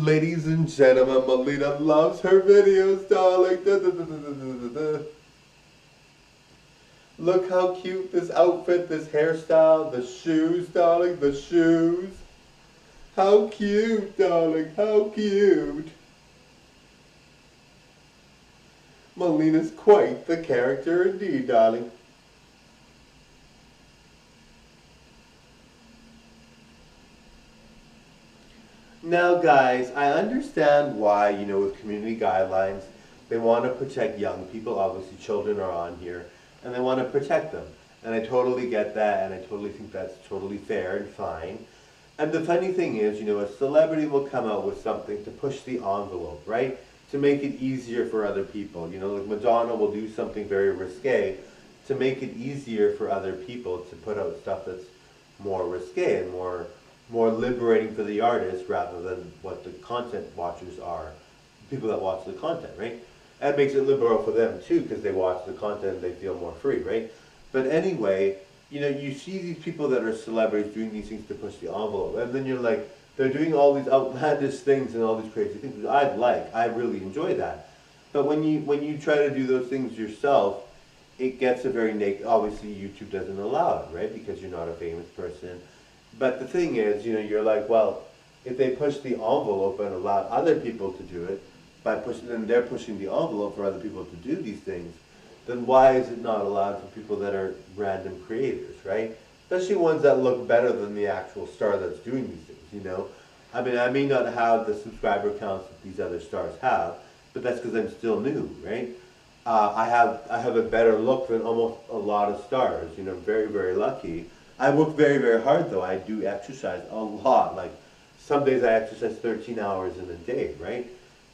Ladies and gentlemen, Melina loves her videos, darling. Da, da, da, da, da, da, da. Look how cute this outfit, this hairstyle, the shoes, darling, the shoes. How cute, darling, how cute. Melina's quite the character indeed, darling. Now guys, I understand why, with community guidelines, they want to protect young people, obviously children are on here, and they want to protect them. And I totally get that, and I totally think that's totally fair and fine. And the funny thing is, a celebrity will come out with something to push the envelope, right? To make it easier for other people. Like Madonna will do something very risque to make it easier for other people to put out stuff that's more risque and more liberating for the artist rather than what the content watchers are, people that watch the content, right? That makes it liberal for them too because they watch the content and they feel more free, right? But anyway, you see these people that are celebrities doing these things to push the envelope, and then you're like, they're doing all these outlandish things and all these crazy things, which I really enjoy that. But when you try to do those things yourself, it gets a very negative, obviously YouTube doesn't allow it, right? Because you're not a famous person. But the thing is, you're like, well, if they push the envelope and allow other people to do it, then they're pushing the envelope for other people to do these things, then why is it not allowed for people that are random creators, right? Especially ones that look better than the actual star that's doing these things, I mean, I may not have the subscriber counts that these other stars have, but that's because I'm still new, right? I have a better look than almost a lot of stars, very, very lucky. I work very, very hard though. I do exercise a lot. Like some days I exercise 13 hours in a day, right?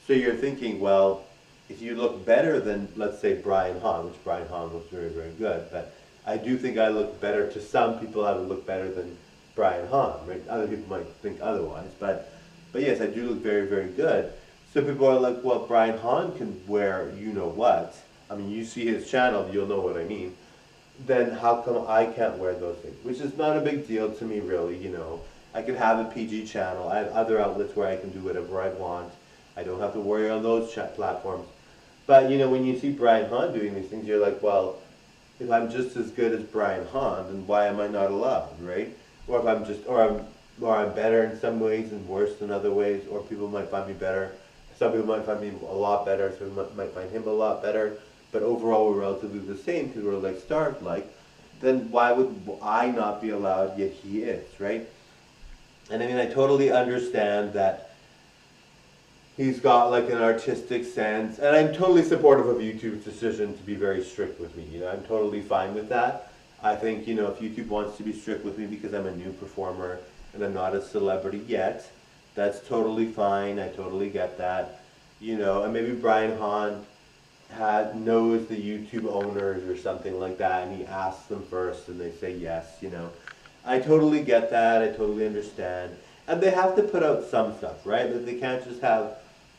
So you're thinking, well, if you look better than, let's say, Brian Hahn, which Brian Hahn looks very, very good, but I do think I look better, to some people I would look better than Brian Hahn, right? Other people might think otherwise, but yes, I do look very, very good. So people are like, well, Brian Hahn can wear you-know-what. I mean, you see his channel, you'll know what I mean. Then how come I can't wear those things? Which is not a big deal to me, really, I can have a PG channel. I have other outlets where I can do whatever I want. I don't have to worry on those platforms. But, when you see Brian Hahn doing these things, you're like, well, if I'm just as good as Brian Hahn, then why am I not allowed, right? Or if I'm just, or I'm better in some ways and worse in other ways, or people might find me better. Some people might find me a lot better, some people might find him a lot better, but overall we're relatively the same because we're like stars-like, then why would I not be allowed, yet he is, right? And I mean, I totally understand that he's got like an artistic sense, and I'm totally supportive of YouTube's decision to be very strict with me, I'm totally fine with that. I think, if YouTube wants to be strict with me because I'm a new performer and I'm not a celebrity yet, that's totally fine. I totally get that. And maybe Brian Hahn knows the YouTube owners or something like that, and he asks them first and they say yes, I totally get that. I totally understand. And they have to put out some stuff, right? That they can't just have,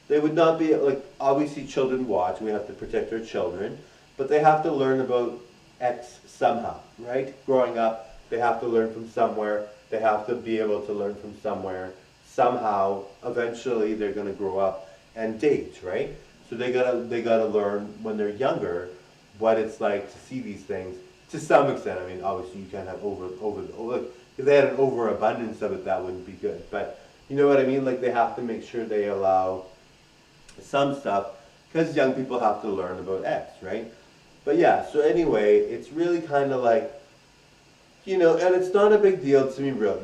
they would not be, like, obviously children watch, we have to protect our children, but they have to learn about X somehow, right? Growing up, they have to learn from somewhere. They have to be able to learn from somewhere. Somehow, eventually, they're going to grow up and date, right? So they gotta learn when they're younger what it's like to see these things. To some extent, I mean, obviously you can't have if they had an overabundance of it, that wouldn't be good. But you know what I mean? Like they have to make sure they allow some stuff because young people have to learn about X, right? But yeah, so anyway, it's really kind of like, and it's not a big deal to me, real.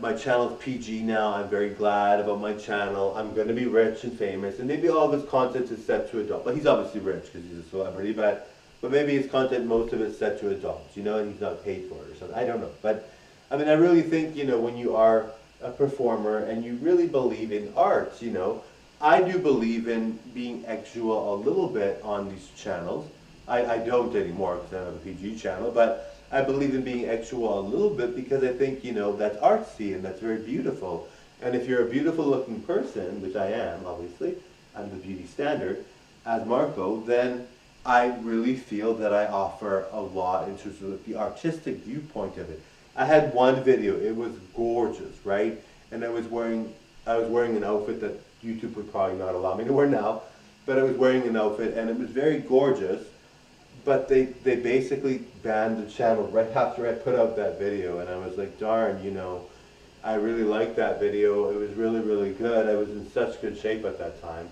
My channel's PG now. I'm very glad about my channel. I'm going to be rich and famous, and maybe all of his content is set to adult. But he's obviously rich because he's a celebrity, but maybe his content, most of it's set to adults, and he's not paid for it or something. I don't know. But, I mean, I really think, when you are a performer and you really believe in arts, I do believe in being actual a little bit on these channels. I don't anymore because I have a PG channel, but I believe in being actual a little bit because I think, that's artsy and that's very beautiful. And if you're a beautiful looking person, which I am, obviously, I'm the beauty standard, as Marco, then I really feel that I offer a lot in terms of the artistic viewpoint of it. I had one video, it was gorgeous, right? And I was wearing I was wearing an outfit that YouTube would probably not allow me to wear now, but I was wearing an outfit and it was very gorgeous, but they basically banned the channel right after I put out that video, and I was like, darn, you know, I really liked that video. It was really, really good. I was in such good shape at that time.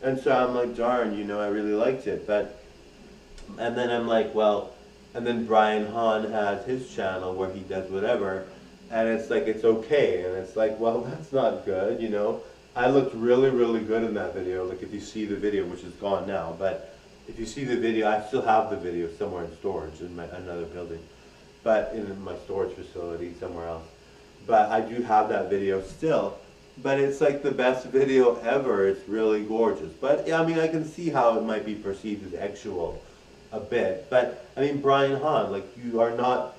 And so I'm like, darn, you know, I really liked it. And then I'm like, well, and then Brian Hahn has his channel where he does whatever, and it's like, it's okay. And it's like, well, that's not good, you know. I looked really, really good in that video. Like, if you see the video, which is gone now, but if you see the video, I still have the video somewhere in storage in another building, but in my storage facility somewhere else. But I do have that video still. But it's like the best video ever. It's really gorgeous. But I mean, I can see how it might be perceived as sexual a bit. But I mean, Brian Hahn, like, you are not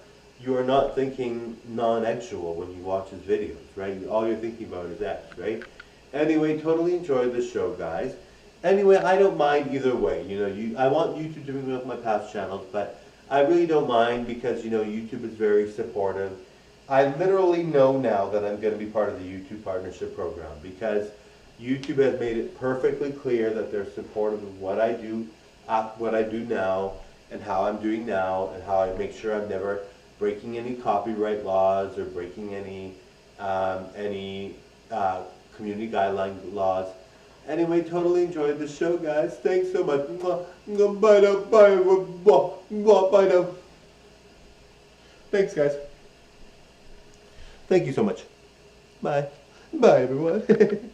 thinking non-sexual when you watch his videos, right? All you're thinking about is X, right? Anyway, totally enjoyed the show, guys. Anyway, I don't mind either way. You know, I want YouTube to bring me with my past channels, but I really don't mind because, you know, YouTube is very supportive. I literally know now that I'm going to be part of the YouTube partnership program because YouTube has made it perfectly clear that they're supportive of what I do now, and how I'm doing now, and how I make sure I'm never breaking any copyright laws or breaking any community guideline laws. Anyway, totally enjoyed the show, guys. Thanks so much. Bye now. Thanks, guys. Thank you so much. Bye. Bye, everyone.